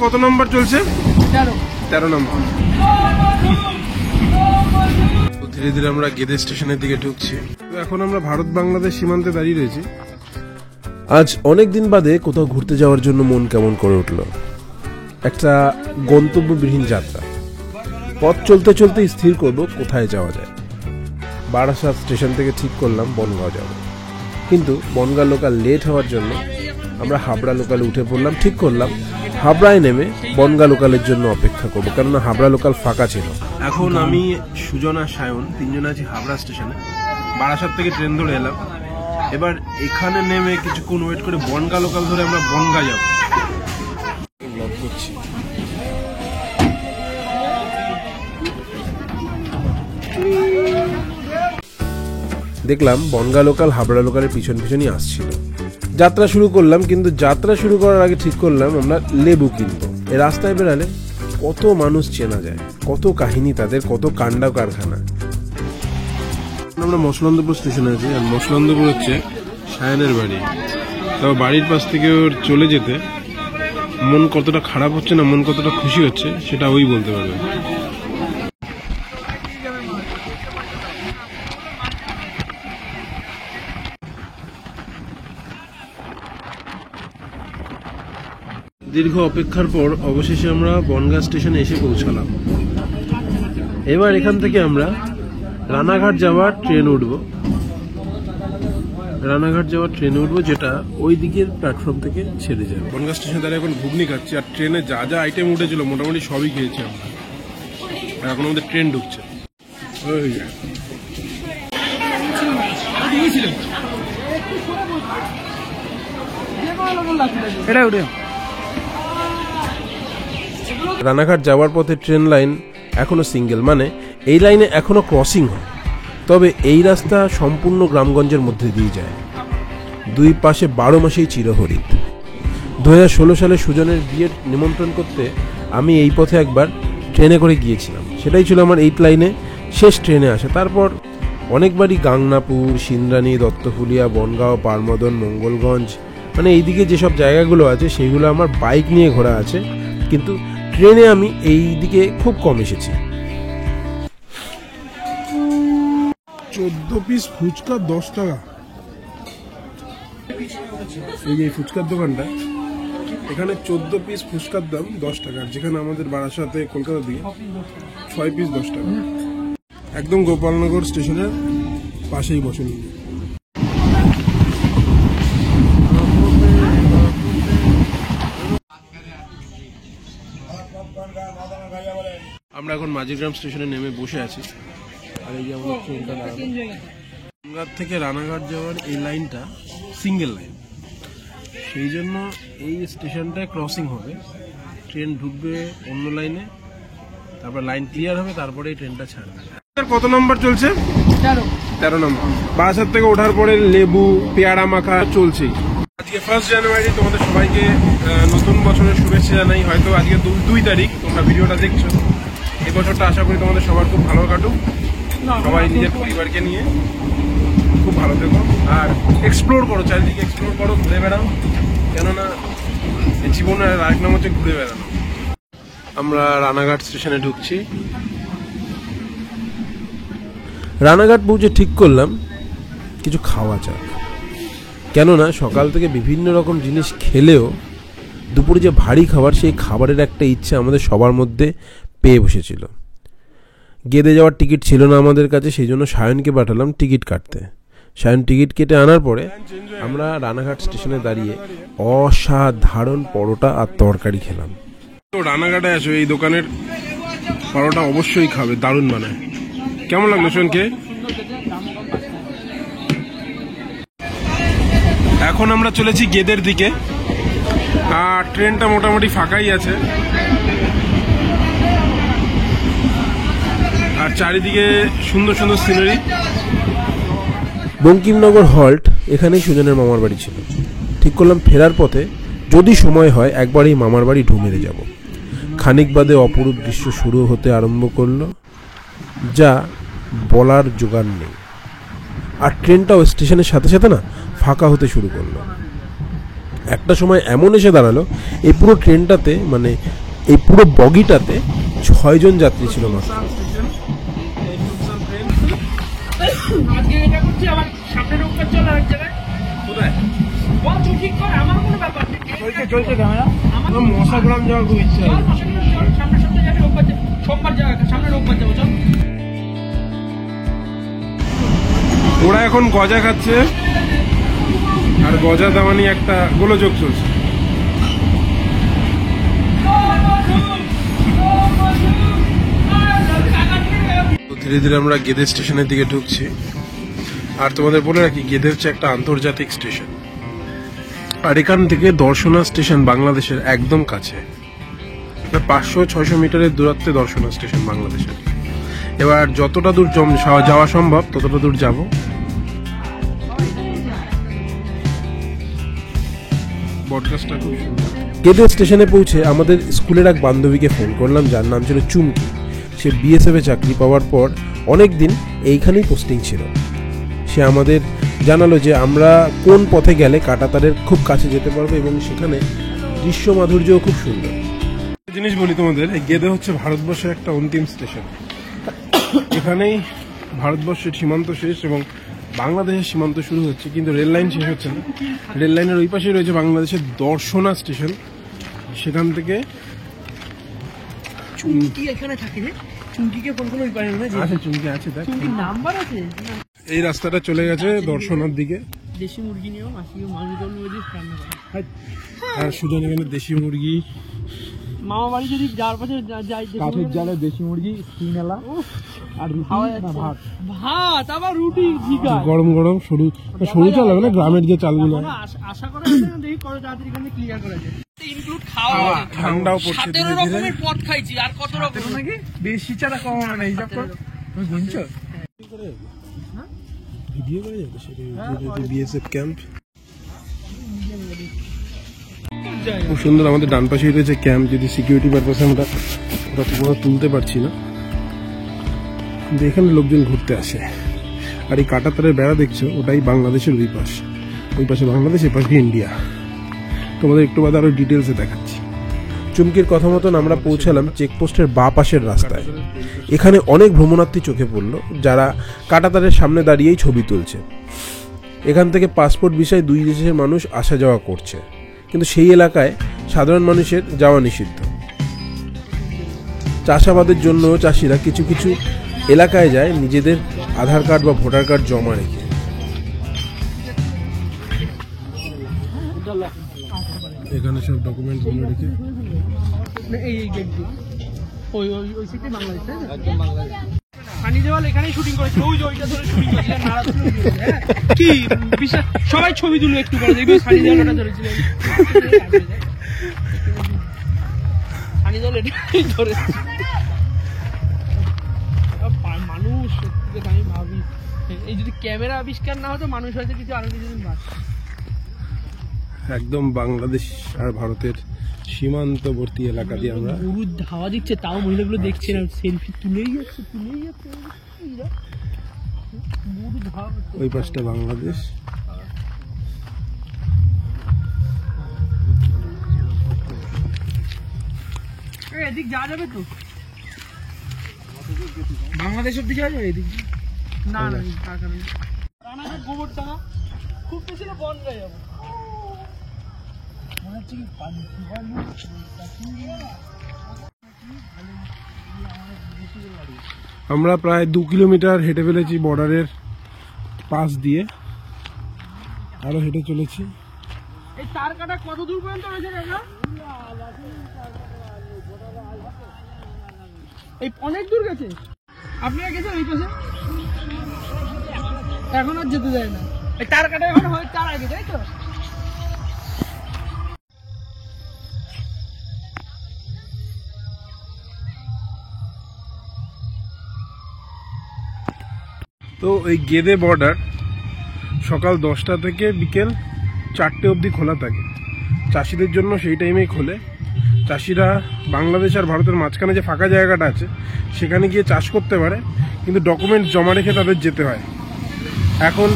কত নম্বর চলছে? 13 নম্বর। ধীরে ধীরে আমরা গেদে স্টেশনের দিকে ঢুকছি। এখন আমরা ভারত বাংলাদেশ সীমান্তে দাঁড়িয়ে রয়েছি। আজ অনেক দিন বাদে কোথাও ঘুরতে যাওয়ার জন্য মন কেমন করে উঠল। একটা গন্তব্যবিহীন যাত্রা। পথ চলতে চলতে স্থির করব কোথায় যাওয়া যায়। বারাসাত স্টেশন থেকে ঠিক করলাম বনগাঁও যাব, কিন্তু বনগাঁ লোকাল লেট হওয়ার জন্য আমরা হাবড়া লোকালে উঠে পড়লাম। ঠিক করলাম হাবড়ায় নেমে বনগাঁ লোকালের জন্য অপেক্ষা করব, কেননা হাবড়া লোকাল ফাঁকা ছিল। এখন আমি সুজন আর সায়ন তিনজন আছি হাবড়া স্টেশনে। বারাসাত থেকে ট্রেন ধরে এলাম। এবার এখানে নেমে কিছুক্ষণ ওয়েট করে বনগাঁ লোকাল ধরে আমরা বনগাঁ যাব। ব্লগ করছি। দেখলাম বনগাঁ লোকাল হাবড়া লোকালের পিছন পিছনই আসছিল। যাত্রা শুরু করলাম, কিন্তু যাত্রা শুরু করার আগে ঠিক করলাম আমরা লেবু কিনবো। এই রাস্তায় বেরালে কত মানুষ চেনা যায়, কত কাহিনী তাদের, কত কাণ্ডা কারখানা। আমরা মসলন্দপুর স্টেশনে আছি, আর মসলন্দপুর হচ্ছে সায়নের বাড়ি। তাও বাড়ির পাশ থেকে ওর চলে যেতে মন কতটা খারাপ হচ্ছে না মন কতটা খুশি হচ্ছে সেটা ওই বলতে পারবে। দীর্ঘ অপেক্ষার পর অবশেষে আমরা বনগাঁ স্টেশনে এসে পৌঁছালাম। এবার এখান থেকে আমরা রানাঘাট যাওয়ার ট্রেনে উঠবো, যেটা ওই দিকের প্ল্যাটফর্ম থেকে ছেড়ে যাবে। বনগাঁ স্টেশনে দাঁড়িয়ে এখন ঘুগনি খাচ্ছি, আর ট্রেনে যা যা আইটেম উঠেছিল মোটামুটি সবই খেয়েছি আমরা। আর এখন আমাদের ট্রেন ঢুকছে। রানাঘাট যাওয়ার পথে ট্রেন লাইন এখনো সিঙ্গেল, মানে এই লাইনে এখনো ক্রসিং হয়। তবে এই রাস্তা সম্পূর্ণ গ্রামগঞ্জের মধ্যে দিয়ে যায়। দুই পাশে 12 মাসেই চিরহরিত। 2016 সালে সুজনের বিয়ের নিমন্ত্রণ করতে আমি এই পথে একবার ট্রেনে করে গিয়েছিলাম। সেটাই ছিল আমার 8 লাইনে শেষ ট্রেনে আসা। তারপর অনেকবারই গাংনাপুর, সিন্দ্রানী, দত্তফুলিয়া, বনগাঁও, পারমদন, মঙ্গলগঞ্জ, মানে এইদিকে যেসব জায়গাগুলো আছে সেইগুলো আমার বাইক নিয়ে ঘোরা আছে, কিন্তু ট্রেনে আমি এই দিকে খুব কম এসেছি। 14 পিস ফুচকা 10 টাকা। এই যে ফুচকার দোকানটা, এখানে 14 পিস ফুচকার দাম 10 টাকা, যেখানে আমাদের বারাসাতে কলকাতা দিয়ে 6 পিস 10 টাকা। একদম গোপালনগর স্টেশনের পাশেই বসেন। আমরা এখন মাঝিগ্রাম স্টেশনে নেমে বসে আছি, আর এই যে আমাদের ট্রেনটা দাঁড়ানো। বনগাঁ থেকে রানাঘাট যাওয়ার এই লাইনটা সিঙ্গেল লাইন, সেই জন্য এই স্টেশনটায় ক্রসিং হবে। ট্রেন ঢুকবে অন্য লাইনে, তারপর লাইন ক্লিয়ার হবে, তারপরে এই ট্রেনটা ছাড়বে। কত নম্বর চলছে? 13 নম্বর। বারাসাত থেকে ওঠার পরে লেবু পেয়ারা মাখা চলছেই। আজকে 1 জানুয়ারি, তোমাদের সবাইকে নতুন বছরের শুভেচ্ছা জানাই। হয়তো আজকে 2 তারিখ তোমরা ভিডিওটা দেখছো। এই বছরটা আশা করি তোমাদের সবার খুব ভালো কাটুক, সবাই নিজের পরিবারকে নিয়ে খুব ভালো থেকো, আর এক্সপ্লোর করো, চারিদিকে এক্সপ্লোর করো, ঘুরে বেড়াও, কেননা জীবনের আরেক নাম হচ্ছে ঘুরে বেড়ানো। আমরা রানাঘাট স্টেশনে ঢুকছি। রানাঘাট পৌঁছে ঠিক করলাম কিছু খাওয়া যাক, কেননা সকাল থেকে বিভিন্ন রকম জিনিস খেলেও দুপুরে যে ভারী খাবার, সেই খাবারের একটা ইচ্ছা আমাদের সবার মধ্যে পেয়ে বসেছিল। গেদে যাওয়ার টিকিট ছিল না আমাদের কাছে, সেই জন্য সায়নকে পাঠালাম টিকিট কাটতে। সায়ন টিকিট কেটে আনার পরে আমরা রানাঘাট স্টেশনে দাঁড়িয়ে অসাধারণ পরোটা আর তরকারি খেলাম। তো রানাঘাটে আছো, এই দোকানের পরোটা অবশ্যই খাবে, দারুণ বানায়। কেমন লাগলো শোনকে? এখন আমরা চলেছি গেদের দিকে, আর ট্রেনটা মোটামুটি ফাঁকাই আছে, আর চারিদিকে সুন্দর সুন্দর সিনারি। বঙ্কিমনগর হল্ট, এখানেই সুজনের মামার বাড়ি ছিল। ঠিক করলাম ফেরার পথে যদি সময় হয় একবার এই মামার বাড়ি ঢু মেরে যাব। খানিক বাদে অপরূপ দৃশ্য শুরু হতে আরম্ভ করলো, যা বলার জোগাড় নেই। আর ট্রেনটাও স্টেশনের সাথে সাথে না ফাঁকা হতে শুরু করলো। একটা সময় এমন এসে দাঁড়ালো এই পুরো ট্রেনটাতে, মানে এই পুরো বগিটাতে 6 জন যাত্রী ছিল মাত্র। মশাগ্রাম যাওয়ার খুব ইচ্ছা। ওরা এখন গজা খাচ্ছে, আর গজা দেওয়া নিয়ে একটা গোলযোগ চলছে। ধীরে ধীরে আমরা গেদে স্টেশনের দিকে ঢুকছি। আর তোমাদের বলে রাখি, গেদে হচ্ছে একটা আন্তর্জাতিক স্টেশন, আর এখান থেকে দর্শনা স্টেশন বাংলাদেশের একদম কাছে, 500-600 মিটারের দূরত্বে দর্শনা স্টেশন বাংলাদেশের। এবার যতটা দূর যাওয়া সম্ভব ততটা দূর যাব। গেদে স্টেশনে পৌঁছে আমাদের স্কুলের এক বান্ধবীকে ফোন করলাম, যার নাম ছিল চুমকি। সে বিএসএফে চাকরি পাওয়ার পর অনেক দিন এইখানেই পোস্টিং ছিল। সে আমাদের জানালো যে আমরা কোন পথে গেলে কাঁটাতারের খুব কাছে যেতে পারবো এবং সেখানে দৃশ্য মাধুর্যও খুব সুন্দর। জিনিস বলি তোমাদের, গেদে হচ্ছে ভারতবর্ষের একটা অন্তিম স্টেশন। এখানেই ভারতবর্ষের সীমান্ত শেষ এবং বাংলাদেশের সীমান্ত শুরু হচ্ছে, কিন্তু রেল লাইন শেষ হচ্ছে না। রেল লাইনের ওই পাশেই রয়েছে বাংলাদেশের দর্শনা স্টেশন। সেখান থেকে চুমকি এখানে থাকে রে, চুমকিকে ফোন করে ওই পারে না? আছে, চুমকি আছে, দেখ চুমকির নাম্বার আছে। এই রাস্তাটা চলে গেছে দর্শনার দিকে। দেশি মুরগি নিয়েও মাসিও মাংস রান্না করে। আর সুজন এখানে দেশি মুরগি, মামা বাড়ি যদি যার পাশে যাই, কাঠের জালে দেশি মুরগি, স্টিমেলা আর ভাত, ভাত আবার রুটি, গরম গরম সরু সরু চাল হবে না, গ্রামের যে চালগুলো। আশা করা দেখি কত তাড়াতাড়ি এখানে ক্লিয়ার করা যায়। ইনক্লুড খাওয়া, ঠান্ডাও পড়ছে, 17 রকমের পদ খাইছি। আর কত রকম নাকি? বেশি চারা কম না, হিসাব কর। তুমি গুনছো ভিডিও করে যাবে সেটা বিএসএফ ক্যাম্প। খুব সুন্দর। আমাদের ডান পাশেই রয়েছে ক্যাম্প। যদি সিকিউরিটি পারপাসে আমরা ওটা পুরো তুলতে পারছি না, কিন্তু এখানে লোকজন ঘুরতে আসে। আর এই কাঁটাতারের বেড়া দেখছো, ওটাই বাংলাদেশের ওই পাশ। ওই পাশে বাংলাদেশ, এ পাশে ইন্ডিয়া। তোমাদের একটু বাদে আরো ডিটেলসে দেখাচ্ছি। চুমকির কথা মতন আমরা পৌঁছালাম চেকপোস্টের বাঁ পাশের রাস্তায়। এখানে অনেক ভ্রমণার্থী চোখে পড়লো, যারা কাঁটাতারের সামনে দাঁড়িয়েই ছবি তুলছে। এখান থেকে পাসপোর্ট ভিসায় 2 দেশের মানুষ আসা যাওয়া করছে, কিন্তু সেই এলাকায় সাধারণ মানুষের যাওয়া নিষিদ্ধ। চাষাবাদের জন্য চাষিরা কিছু কিছু এলাকায় যায় নিজেদের আধার কার্ড বা ভোটার কার্ড জমা রেখে। এখানে সব ডকুমেন্ট জমা রেখে সানি দেওয়াল এখানেই শুটিং করেছিল। ওই যে ওইটা ধরে শুটিং করেছিল, কি বিশাল সবাই ছবি তুললো একটু করে। দেখবে সানি দেওয়ালটা ধরেছিল, সানি দেওয়াল এটাই ধরে। মানুষ আমি ভাবি, এই যদি ক্যামেরা আবিষ্কার না হতো, মানুষ হয়তো কিছু আরো কিছুদিন বাদ। একদম বাংলাদেশ আর ভারতের সীমান্তবর্তী এলাকা দিয়ে আমরা। গরুর হাওয়া দিচ্ছে, তাও মহিলাগুলো দেখছে না, সেলফি তুলেই যাচ্ছে। ওই পাশটা বাংলাদেশ। এদিক যাওয়া যাবে তো, বাংলাদেশের দিকে যাওয়া যাবে এদিক? না না, টাকা নেই। রানাঘাট গোবর টাকা খুব বেশি না, বনগাঁ যাবো মনে হচ্ছে। কি আমরা প্রায় 2 কিলোমিটার হেঁটে ফেলেছি বর্ডারের পাশ দিয়ে, আরো হেঁটে চলেছি। এই তার কাটা কত দূর পর্যন্ত রয়েছে কাকা? এই অনেক দূর গেছে। আপনারা গেছেন ওই পাশে? এখন আর যেতে যায় না। এই তার কাটা এখন হয় তার আগে, তাই তো? তো এই গেদে বর্ডার সকাল 10টা থেকে বিকেল 4টে অবধি খোলা থাকে। চাষিদের জন্য সেই টাইমেই খোলে। চাষিরা বাংলাদেশ আর ভারতের মাঝখানে যে ফাঁকা জায়গাটা আছে সেখানে গিয়ে চাষ করতে পারে, কিন্তু ডকুমেন্ট জমা রেখে তাদের যেতে হয়। এখন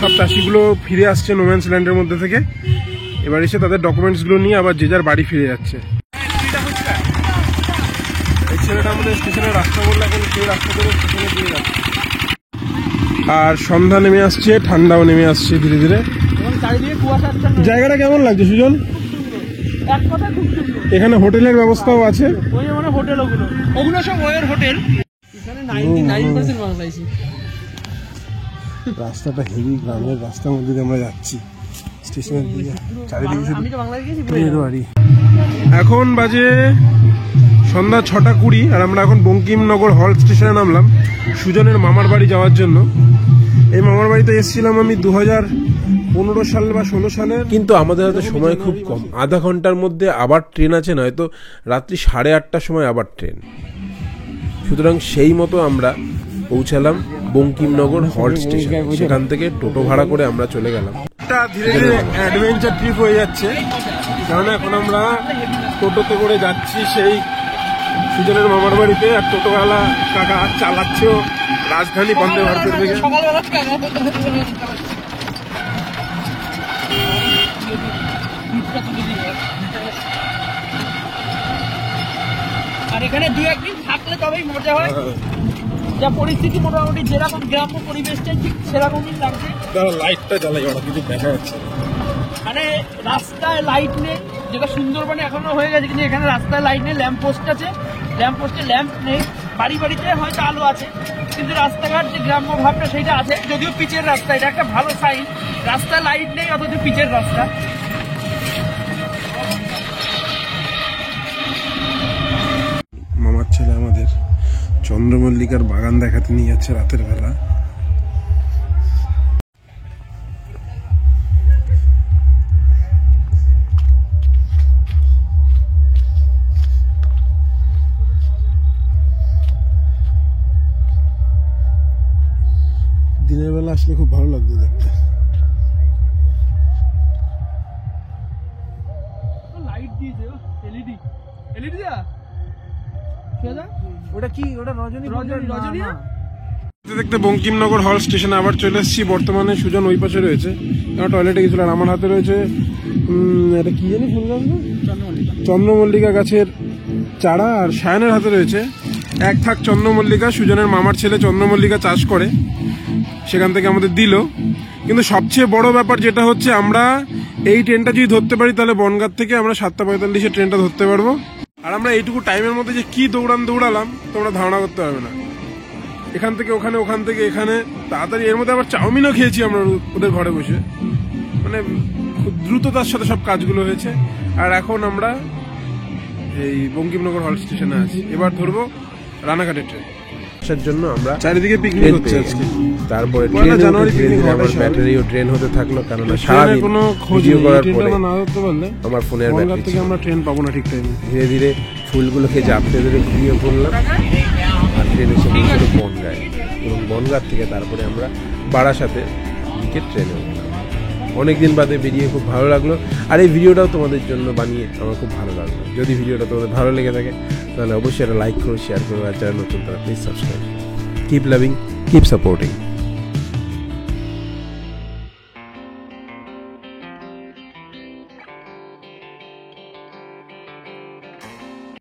সব চাষিগুলো ফিরে আসছে নোম্যান্স ল্যান্ডের মধ্যে থেকে এবার এসে তাদের ডকুমেন্টসগুলো নিয়ে আবার যে যার বাড়ি ফিরে যাচ্ছে। এই ছেলেটা আমাদের স্টেশনের রাস্তা বললে এখন সেই রাস্তা করে স্টেশনে দিয়ে যাচ্ছে। আর সন্ধ্যা নেমে আসছে, ঠান্ডাও নেমে আসছে ধীরে ধীরে। চারিদিকে কুয়াশা। জায়গাটা কেমন লাগছে সুজন? এক কথা খুব সুন্দর। এখানে হোটেলের ব্যবস্থাও আছে। ওই মানে হোটেল, ওগুলো সব ওয়ের হোটেল। এখানে 99% বাংলাদেশি। রাস্তাটা হেভি, গ্রামের রাস্তার মধ্যে দিয়ে আমরা যাচ্ছি স্টেশনের দিকে। চারিদিকে আমি তো বাংলাদেশ গেছি। বাড়ি। এখন বাজে সন্ধ্যা 6:20 আর আমরা এখন বঙ্কিমনগর হল স্টেশনে নামলাম সুজনের মামার বাড়ি যাওয়ার জন্য। এই মামার বাড়িতে এসেছিলাম আমি 2015 সাল বা 16 সালে। কিন্তু আমাদের হাতে সময় খুব কম, আধা ঘন্টার মধ্যে আবার ট্রেন আছে, নয়তো রাত্রি 8:30টার সময় আবার ট্রেন। সুতরাং সেই মতো আমরা পৌঁছালাম বঙ্কিমনগর হল্ট স্টেশন। সেখান থেকে টোটো ভাড়া করে আমরা চলে গেলাম। এটা ধীরে ধীরে অ্যাডভেঞ্চার ট্রিপ হয়ে যাচ্ছে, কারণ এখন আমরা টোটোতে করে যাচ্ছি সেই সুজনের মামার বাড়িতে। আর টোটোওয়ালা কাকা চালাচ্ছেও রাজধানী বন্দে ভারতের দিকে। আর এখানে 2-1 দিন থাকলে তবেই মজা হয়। যা পরিস্থিতি মোটামুটি যেরকম গ্রাম্য পরিবেশটা ঠিক সেরকমই লাগছে। লাইটটা জ্বালাই, ওরা কিছু দেখা যাচ্ছে মানে রাস্তায় লাইট নেই, যেটা সুন্দরবনে এখনো হয়ে গেছে, কিন্তু এখানে রাস্তায় লাইট নেই। ল্যাম্প পোস্ট আছে, ল্যাম্প পোস্টে ল্যাম্প নেই। বাড়ি বাড়িতে হয়তো আলো আছে, কিন্তু রাস্তাঘাট যে গ্রাম্য ভাবটা সেইটা আছে, যদিও পিচের রাস্তা। এটা একটা ভালো সাইন, রাস্তায় লাইট নেই অথচ পিচের রাস্তা। মামার ছেলে আমাদের চন্দ্রমল্লিকার বাগান দেখাতে নিয়ে যাচ্ছে রাতের বেলা। দিনের বেলা আসলে খুব ভালো লাগতো দেখতে। লাইট দিয়েছে এলইডি, এলইডি দা ওটা কি? ওটা রজনী। দেখতে বঙ্কিমনগর হল স্টেশনে আবার চলে এসেছি। বর্তমানে সুজন ওই পাশে রয়েছে, টয়লেটে গেছিল। আর আমার হাতে রয়েছে এটা কি জানি ফুল গাছ, চন্দ্রমল্লিকা গাছের চারা। আর সায়নের হাতে রয়েছে এক থাক চন্দ্রমল্লিকা। সুজনের মামার ছেলে চন্দ্রমল্লিকা চাষ করে, সেখান থেকে আমাদের দিল। কিন্তু সবচেয়ে বড় ব্যাপার যেটা হচ্ছে, আমরা এই ট্রেনটা যদি ধরতে পারি তাহলে বনগাঁ থেকে আমরা 7:45 ট্রেনটা ধরতে পারবো। আর আমরা এইটুকু টাইমের মধ্যে যে কি দৌড়ালাম তোমরা ধারণা করতে পারবে না। এখান থেকে ওখানে, ওখান থেকে এখানে, তাড়াতাড়ি। এর মধ্যে আবার চাউমিনও খেয়েছি আমরা ওদের ঘরে বসে। মানে খুব দ্রুততার সাথে সব কাজগুলো হয়েছে। আর এখন আমরা এই বঙ্কিমনগর হল স্টেশনে আছি। এবার ধরবো রানাঘাটের ট্রেন। আসার জন্য আমরা চারিদিকে পিকনিক হচ্ছে আজকে। তারপরে জানুয়ারি ব্যাটারিও ট্রেন হতে থাকলো, কারণ সারাদিন কোনো খোঁজ করার পরে না ধরতে পারলে আমার ফোনের ব্যাটারি থেকে আমরা ট্রেন পাবো না ঠিক টাইমে। ধীরে ধীরে ফুলগুলোকে জাপটে ধরে ঘুরিয়ে পড়লাম। আর ট্রেন এসে পৌঁছলো বনগাঁয়, এবং বনগাঁ থেকে তারপরে আমরা বারাসাতে দিকে ট্রেনে উঠলাম। অনেকদিন বাদে বেরিয়ে খুব ভালো লাগলো। আর এই ভিডিওটাও তোমাদের জন্য বানিয়ে আমার খুব ভালো লাগলো। যদি ভিডিওটা তোমাদের ভালো লেগে থাকে তাহলে অবশ্যই একটা লাইক করো, শেয়ার করো। আর যারা নতুন তারা please subscribe. Keep loving, keep supporting.